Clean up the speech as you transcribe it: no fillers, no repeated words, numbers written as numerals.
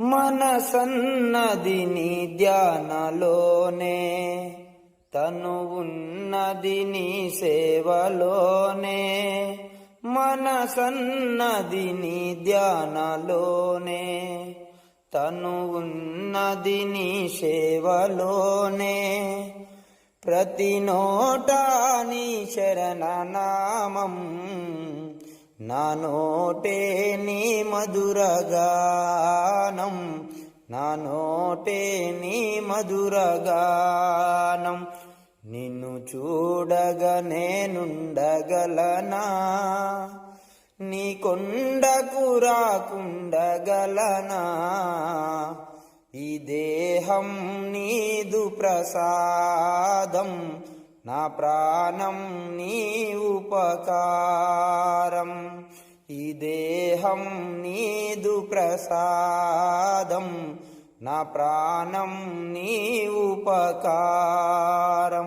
మనసన్నది నీ ధ్యానలోనే, తను ఉన్నది నీ సేవలోనే. మనసన్నది నీ ధ్యానలోనే, తను ఉన్నది నీ సేవలోనే. ప్రతి నోటా నీ శరణనామం, నా నోటే నీ మధురగానం, నా నోటే నీ మధురగానం. నిన్ను చూడగా నేనుండగలనా, నీ కొండకు రాకుండగలనా. ఈ దేహం నీదు ప్రసాదం, నా ప్రాణం నీ ఉపకారం. ఈ దేహం నీదు ప్రసాదం, నా ప్రాణం నీ ఉపకారం.